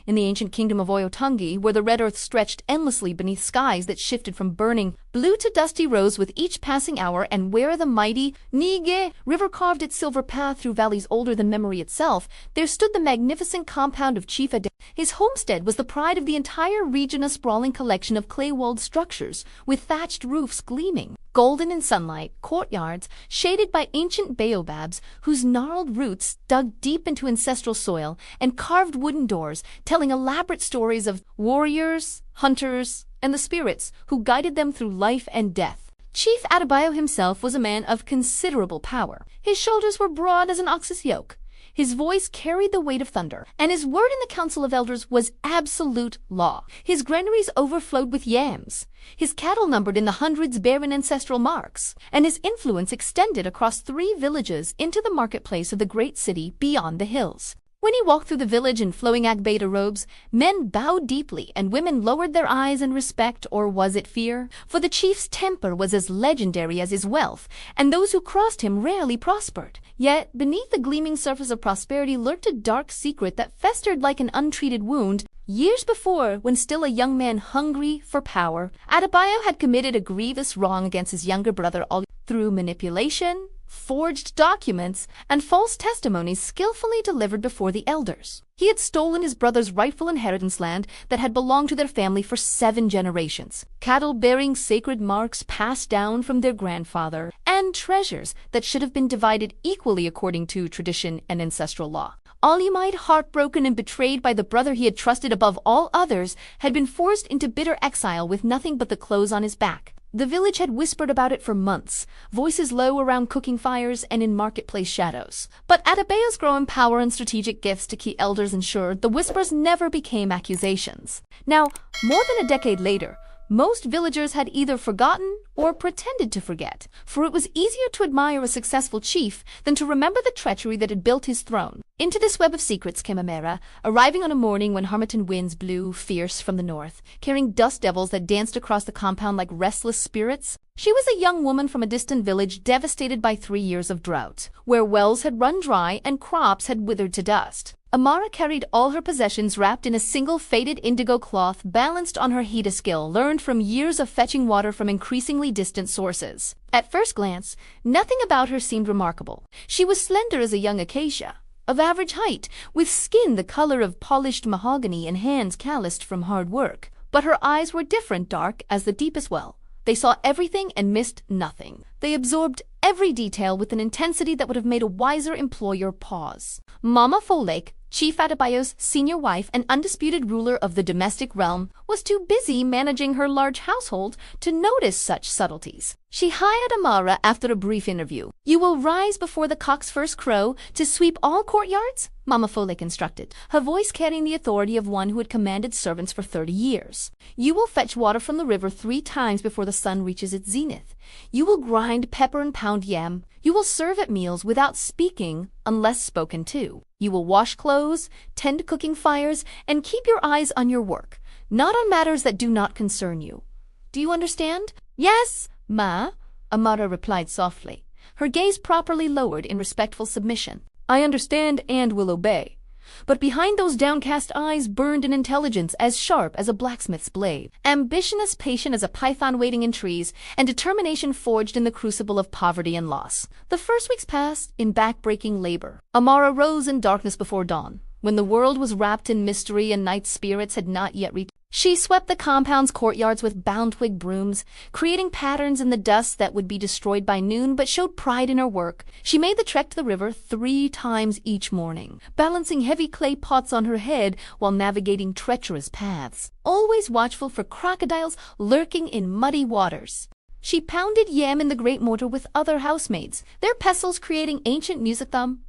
in the ancient kingdom of Oyotungi, where the red earth stretched endlessly beneath skies that shifted from burning blue to dusty rose with each passing hour, and where the mighty Nige River carved its silver path through valleys older than memory itself, there stood the magnificent compound of Chief Ade. His homestead was the pride of the entire region, a sprawling collection of clay-walled structures, with thatched roofs gleaming golden in sunlight, courtyards shaded by ancient baobabs whose gnarled roots dug deep into ancestral soil, and carved wooden doors telling elaborate stories of warriors, hunters, and the spirits who guided them through life and death. Chief Adebayo himself was a man of considerable power. His shoulders were broad as an ox's yoke. His voice carried the weight of thunder, and his word in the council of elders was absolute law. His granaries overflowed with yams. His cattle numbered in the hundreds bearing ancestral marks, and his influence extended across 3 villages into the marketplace of the great city beyond the hills. When he walked through the village in flowing Agbada robes, men bowed deeply and women lowered their eyes in respect, or was it fear? For the chief's temper was as legendary as his wealth, and those who crossed him rarely prospered. Yet, beneath the gleaming surface of prosperity lurked a dark secret that festered like an untreated wound. Years before, when still a young man hungry for power, Adebayo had committed a grievous wrong against his younger brother all through manipulation, forged documents, and false testimonies skillfully delivered before the elders. He had stolen his brother's rightful inheritance land that had belonged to their family for 7 generations, cattle bearing sacred marks passed down from their grandfather, and treasures that should have been divided equally according to tradition and ancestral law. Housemaid, heartbroken and betrayed by the brother he had trusted above all others, had been forced into bitter exile with nothing but the clothes on his back. The village had whispered about it for months, voices low around cooking fires and in marketplace shadows. But Adebayo's growing power and strategic gifts to key elders ensured the whispers never became accusations. Now, more than a decade later, most villagers had either forgotten or pretended to forget, for it was easier to admire a successful chief than to remember the treachery that had built his throne. Into this web of secrets came Amera, arriving on a morning when Harmattan winds blew fierce from the north, carrying dust devils that danced across the compound like restless spirits. She was a young woman from a distant village devastated by 3 years of drought, where wells had run dry and crops had withered to dust. Amara carried all her possessions wrapped in a single faded indigo cloth balanced on her Hida skill, learned from years of fetching water from increasingly distant sources. At first glance, nothing about her seemed remarkable. She was slender as a young acacia, of average height, with skin the color of polished mahogany and hands calloused from hard work. But her eyes were different, dark as the deepest well. They saw everything and missed nothing. They absorbed every detail with an intensity that would have made a wiser employer pause. Mama Folake, Chief Adebayo's senior wife and undisputed ruler of the domestic realm, was too busy managing her large household to notice such subtleties. She hired Amara after a brief interview. "You will rise before the cock's first crow to sweep all courtyards," Mama Folek instructed, her voice carrying the authority of one who had commanded servants for 30 years. "You will fetch water from the river 3 times before the sun reaches its zenith. You will grind pepper and pound yam. You will serve at meals without speaking unless spoken to. You will wash clothes, tend cooking fires, and keep your eyes on your work, not on matters that do not concern you. Do you understand?" "Yes, Ma," Amara replied softly, her gaze properly lowered in respectful submission. "I understand and will obey." But behind those downcast eyes burned an intelligence as sharp as a blacksmith's blade, ambition as patient as a python waiting in trees, and determination forged in the crucible of poverty and loss. The first weeks passed in back-breaking labor. Amara rose in darkness before dawn, when the world was wrapped in mystery and night spirits had not yet reached. She swept the compound's courtyards with bound-twig brooms, creating patterns in the dust that would be destroyed by noon, but showed pride in her work. She made the trek to the river 3 times each morning, balancing heavy clay pots on her head while navigating treacherous paths, always watchful for crocodiles lurking in muddy waters. She pounded yam in the great mortar with other housemaids, their pestles creating ancient music thump,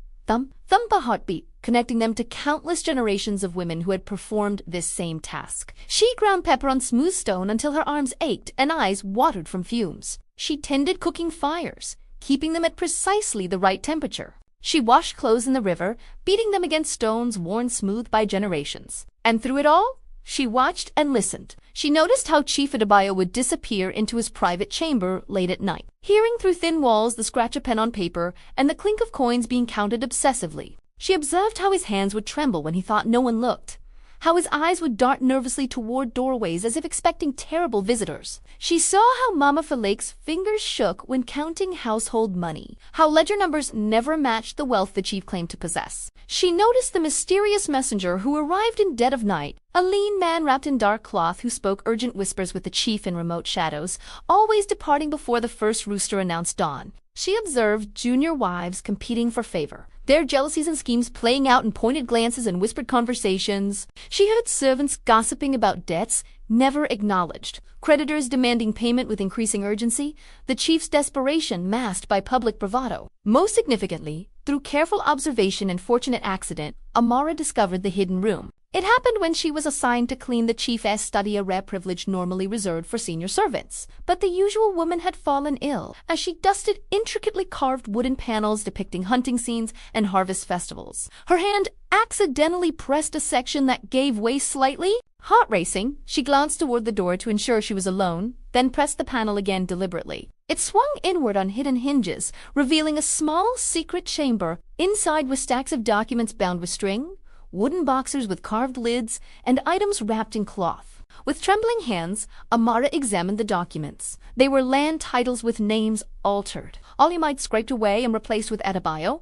a heartbeat, connecting them to countless generations of women who had performed this same task. She ground pepper on smooth stone until her arms ached and eyes watered from fumes. She tended cooking fires, keeping them at precisely the right temperature. She washed clothes in the river, beating them against stones worn smooth by generations. And through it all, she watched and listened. She noticed how Chief Adebayo would disappear into his private chamber late at night, hearing through thin walls the scratch of pen on paper and the clink of coins being counted obsessively. She observed how his hands would tremble when he thought no one looked, how his eyes would dart nervously toward doorways as if expecting terrible visitors. She saw how Mama Falake's fingers shook when counting household money, how ledger numbers never matched the wealth the chief claimed to possess. She noticed the mysterious messenger who arrived in dead of night, a lean man wrapped in dark cloth who spoke urgent whispers with the chief in remote shadows, always departing before the first rooster announced dawn. She observed junior wives competing for favor, their jealousies and schemes playing out in pointed glances and whispered conversations. She heard servants gossiping about debts never acknowledged, creditors demanding payment with increasing urgency, the chief's desperation masked by public bravado. Most significantly, through careful observation and fortunate accident, Amara discovered the hidden room. It happened when she was assigned to clean the chief's study, a rare privilege normally reserved for senior servants. But the usual woman had fallen ill as she dusted intricately carved wooden panels depicting hunting scenes and harvest festivals. Her hand accidentally pressed a section that gave way slightly. Heart racing, she glanced toward the door to ensure she was alone, then pressed the panel again deliberately. It swung inward on hidden hinges, revealing a small secret chamber. Inside were stacks of documents bound with string, wooden boxes with carved lids, and items wrapped in cloth. With trembling hands, Amara examined the documents. They were land titles with names altered, Ollumite scraped away and replaced with Adebayo.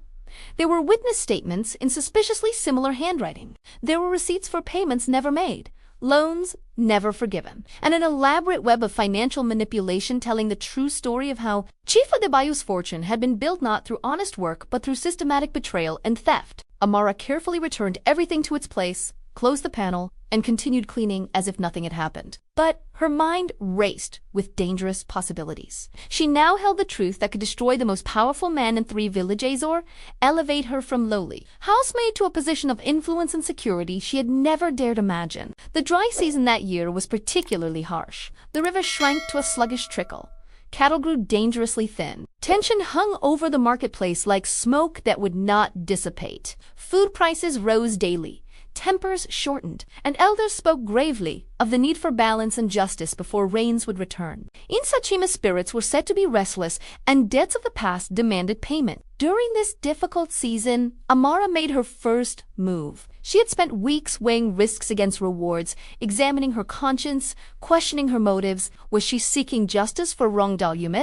There were witness statements in suspiciously similar handwriting. There were receipts for payments never made, loans never forgiven, and an elaborate web of financial manipulation telling the true story of how Chief Adebayo's fortune had been built not through honest work but through systematic betrayal and theft. Amara carefully returned everything to its place, closed the panel, and continued cleaning as if nothing had happened. But her mind raced with dangerous possibilities. She now held the truth that could destroy the most powerful man in 3 villages or elevate her from lowly housemaid to a position of influence and security she had never dared imagine. The dry season that year was particularly harsh. The river shrank to a sluggish trickle. Cattle grew dangerously thin. Tension hung over the marketplace like smoke that would not dissipate. Food prices rose daily. Tempers shortened, and elders spoke gravely of the need for balance and justice before rains would return. Insachema's spirits were said to be restless, and debts of the past demanded payment. During this difficult season, Amara made her first move. She had spent weeks weighing risks against rewards, examining her conscience, questioning her motives. Was she seeking justice for wrongdoing,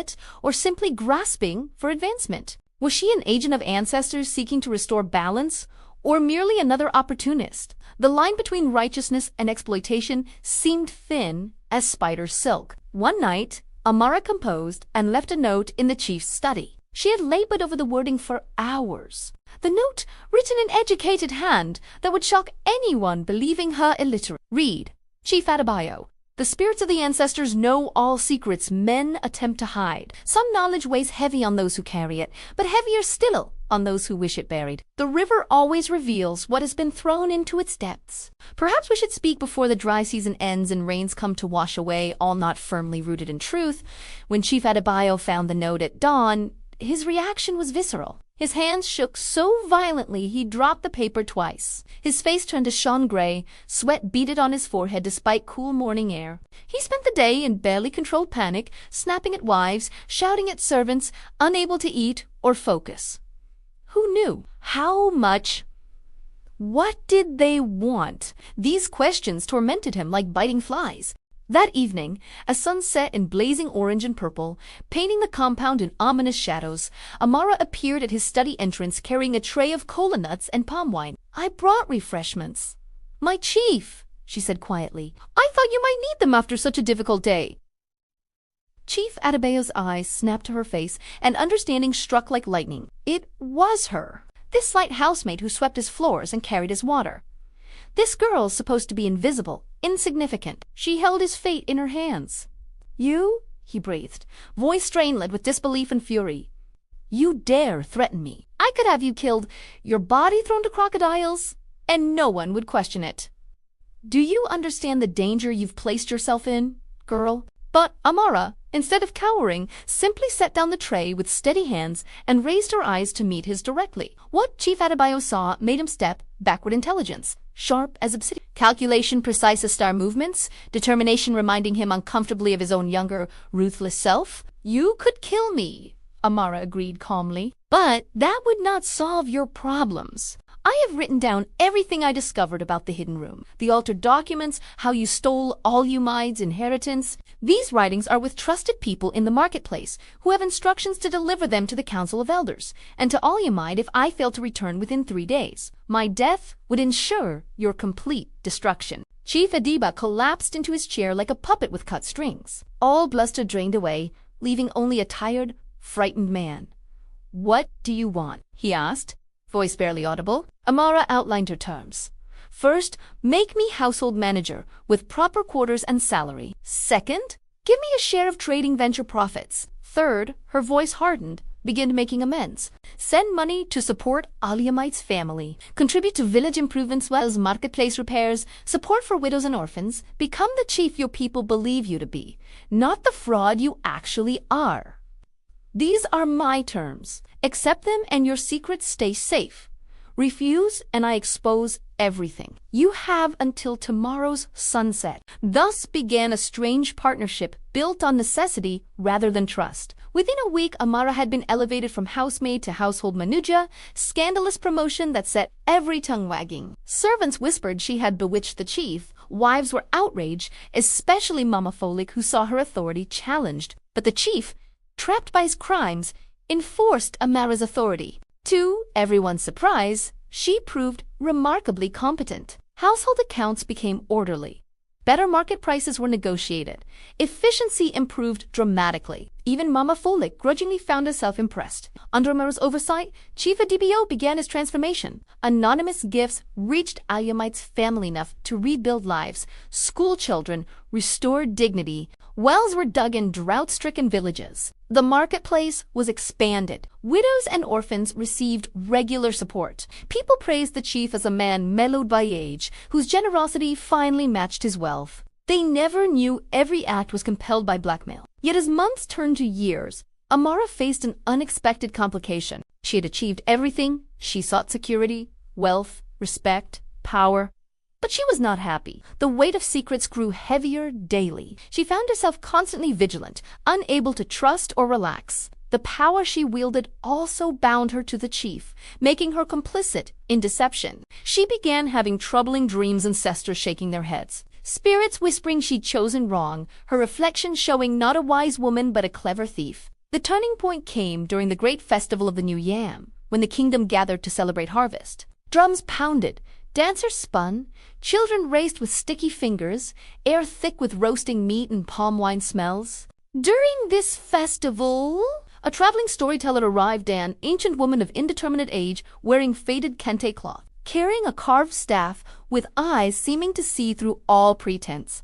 or simply grasping for advancement? Was she an agent of ancestors seeking to restore balance, or merely another opportunist? The line between righteousness and exploitation seemed thin as spider silk. One night, Amara composed and left a note in the chief's study. She had labored over the wording for hours. The note, written in educated hand, that would shock anyone believing her illiterate. Read, Chief Adebayo. The spirits of the ancestors know all secrets men attempt to hide. Some knowledge weighs heavy on those who carry it, but heavier still on those who wish it buried. The river always reveals what has been thrown into its depths. Perhaps we should speak before the dry season ends and rains come to wash away all not firmly rooted in truth. When Chief Adebayo found the note at dawn, his reaction was visceral. His hands shook so violently he dropped the paper twice. His face turned a shone gray, sweat beaded on his forehead despite cool morning air. He spent the day in barely controlled panic, snapping at wives, shouting at servants, unable to eat or focus. Who knew? How much? What did they want? These questions tormented him like biting flies. That evening, as sun set in blazing orange and purple, painting the compound in ominous shadows, Amara appeared at his study entrance carrying a tray of cola nuts and palm wine. "I brought refreshments." "My chief," she said quietly, "I thought you might need them after such a difficult day." Chief Adebayo's eyes snapped to her face, and understanding struck like lightning. It was her, this slight housemaid who swept his floors and carried his water. This girl, supposed to be invisible, insignificant, she held his fate in her hands. "You?" he breathed, voice strained with disbelief and fury. "You dare threaten me? I could have you killed, your body thrown to crocodiles, and no one would question it. Do you understand the danger you've placed yourself in, girl?" But Amara, instead of cowering, simply set down the tray with steady hands and raised her eyes to meet his directly. What Chief Adebayo saw made him step backward. Intelligence, sharp as obsidian. Calculation precise as star movements. Determination reminding him uncomfortably of his own younger, ruthless self. "You could kill me," Amara agreed calmly, "but that would not solve your problems. I have written down everything I discovered about the hidden room, the altered documents, how you stole Housemaid's inheritance. These writings are with trusted people in the marketplace, who have instructions to deliver them to the Council of Elders, and to Housemaid if I fail to return within 3 days. My death would ensure your complete destruction. Chief Adiba collapsed into his chair like a puppet with cut strings. All bluster drained away, leaving only a tired, frightened man. "What do you want?" he asked, voice barely audible. Amara outlined her terms. "First, make me household manager with proper quarters and salary. Second, give me a share of trading venture profits. Third," her voice hardened, "begin making amends. Send money to support Housemaid's family. Contribute to village improvements as well as marketplace repairs, support for widows and orphans. Become the chief your people believe you to be, not the fraud you actually are. These are my terms. Accept them and your secrets stay safe. Refuse and I expose everything. You have until tomorrow's sunset." Thus began a strange partnership built on necessity rather than trust. Within a week, Amara had been elevated from housemaid to household manuja, scandalous promotion that set every tongue wagging. Servants whispered she had bewitched the chief. Wives were outraged, especially Mama Folik, who saw her authority challenged. But the chief, trapped by his crimes, enforced Amara's authority. To everyone's surprise, she proved remarkably competent. Household accounts became orderly. Better market prices were negotiated. Efficiency improved dramatically. Even Mama Folik grudgingly found herself impressed. Under Amara's oversight, Chief DBO began his transformation. Anonymous gifts reached Housemaid's family enough to rebuild lives. School children restored dignity. Wells were dug in drought-stricken villages. The marketplace was expanded. Widows and orphans received regular support. People praised the chief as a man mellowed by age, whose generosity finally matched his wealth. They never knew every act was compelled by blackmail. Yet as months turned to years, Amara faced an unexpected complication. She had achieved everything. She sought security, wealth, respect, power. But she was not happy. The weight of secrets grew heavier daily. She found herself constantly vigilant, unable to trust or relax. The power she wielded also bound her to the chief, making her complicit in deception. She began having troubling dreams, ancestors shaking their heads. Spirits whispering she'd chosen wrong, her reflection showing not a wise woman but a clever thief. The turning point came during the great festival of the New Yam, when the kingdom gathered to celebrate harvest. Drums pounded, dancers spun, children raced with sticky fingers, air thick with roasting meat and palm wine smells. During this festival, a traveling storyteller arrived, an ancient woman of indeterminate age wearing faded kente cloth, carrying a carved staff with eyes seeming to see through all pretense.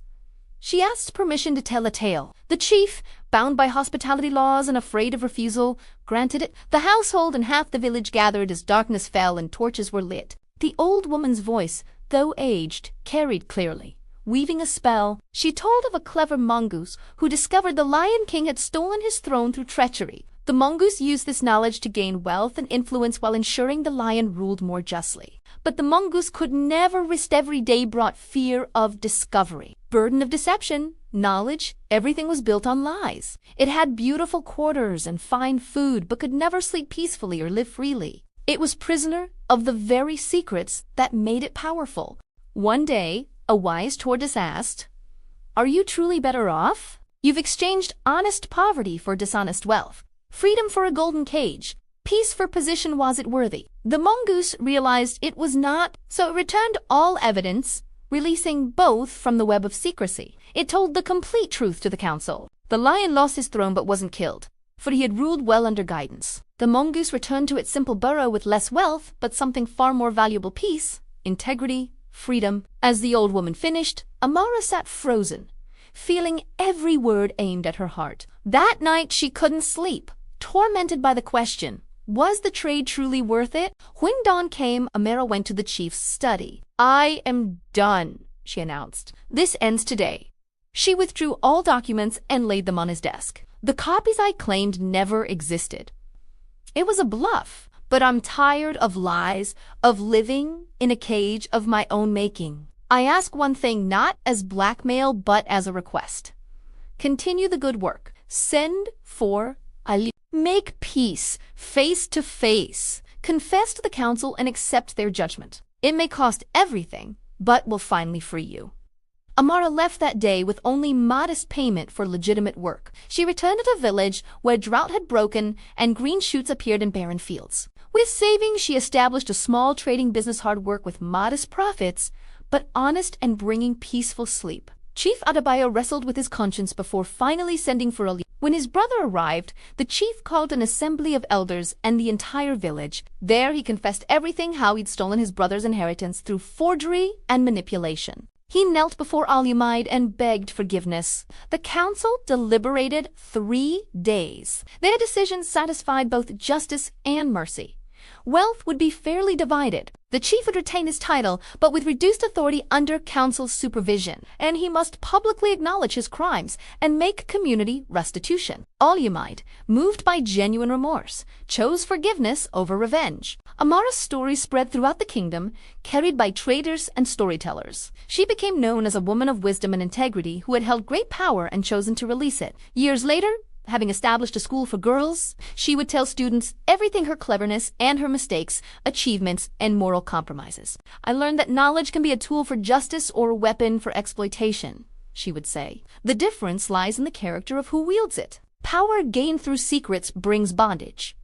She asked permission to tell a tale. The chief, bound by hospitality laws and afraid of refusal, granted it. The household and half the village gathered as darkness fell and torches were lit. The old woman's voice, though aged, carried clearly. Weaving a spell, she told of a clever mongoose who discovered the Lion King had stolen his throne through treachery. The mongoose used this knowledge to gain wealth and influence while ensuring the lion ruled more justly. But the mongoose could never rest. Every day brought fear of discovery, burden of deception, knowledge. Everything was built on lies. It had beautiful quarters and fine food, but could never sleep peacefully or live freely. It was prisoner of the very secrets that made it powerful. One day, a wise tortoise asked, "Are you truly better off? You've exchanged honest poverty for dishonest wealth, freedom for a golden cage, peace for position. Was it worthy?" The mongoose realized it was not, so it returned all evidence, releasing both from the web of secrecy. It told the complete truth to the council. The lion lost his throne but wasn't killed, for he had ruled well under guidance. The mongoose returned to its simple burrow with less wealth, but something far more valuable: peace, integrity, freedom. As the old woman finished, Amara sat frozen, feeling every word aimed at her heart. That night she couldn't sleep, tormented by the question, was the trade truly worth it? When dawn came, Amara went to the chief's study. "I am done," she announced. "This ends today." She withdrew all documents and laid them on his desk. "The copies I claimed never existed. It was a bluff, but I'm tired of lies, of living in a cage of my own making. I ask one thing, not as blackmail, but as a request. Continue the good work. Send for Ali. Make peace, face to face. Confess to the council and accept their judgment. It may cost everything, but will finally free you. Amara left that day with only modest payment for legitimate work. She returned to a village where drought had broken and green shoots appeared in barren fields. With savings, she established a small trading business, hard work with modest profits, but honest and bringing peaceful sleep. Chief Adebayo wrestled with his conscience before finally sending for Ali. When his brother arrived, the chief called an assembly of elders and the entire village. There he confessed everything, how he'd stolen his brother's inheritance through forgery and manipulation. He knelt before Housemaid and begged forgiveness. The council deliberated 3 days. Their decision satisfied both justice and mercy. Wealth would be fairly divided. The chief would retain his title, but with reduced authority under council's supervision, and he must publicly acknowledge his crimes and make community restitution. Housemaid, moved by genuine remorse, chose forgiveness over revenge. Amara's story spread throughout the kingdom, carried by traders and storytellers. She became known as a woman of wisdom and integrity who had held great power and chosen to release it. Years later, having established a school for girls, she would tell students everything, her cleverness and her mistakes, achievements, and moral compromises. I learned that knowledge can be a tool for justice or a weapon for exploitation, she would say. The difference lies in the character of who wields it. Power gained through secrets brings bondage.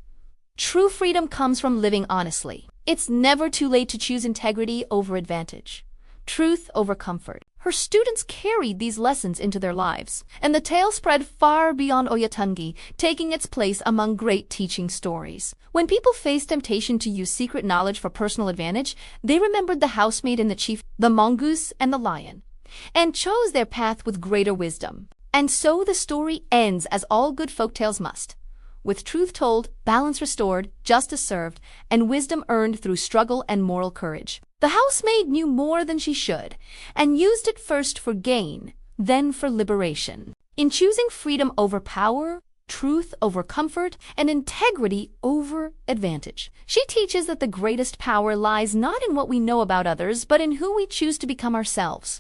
True freedom comes from living honestly. It's never too late to choose integrity over advantage, truth over comfort. Her students carried these lessons into their lives, and the tale spread far beyond Oyotungi, taking its place among great teaching stories. When people faced temptation to use secret knowledge for personal advantage, they remembered the housemaid and the chief, the mongoose and the lion, and chose their path with greater wisdom. And so the story ends as all good folktales must, with truth told, balance restored, justice served, and wisdom earned through struggle and moral courage. The housemaid knew more than she should, and used it first for gain, then for liberation. In choosing freedom over power, truth over comfort, and integrity over advantage, she teaches that the greatest power lies not in what we know about others, but in who we choose to become ourselves.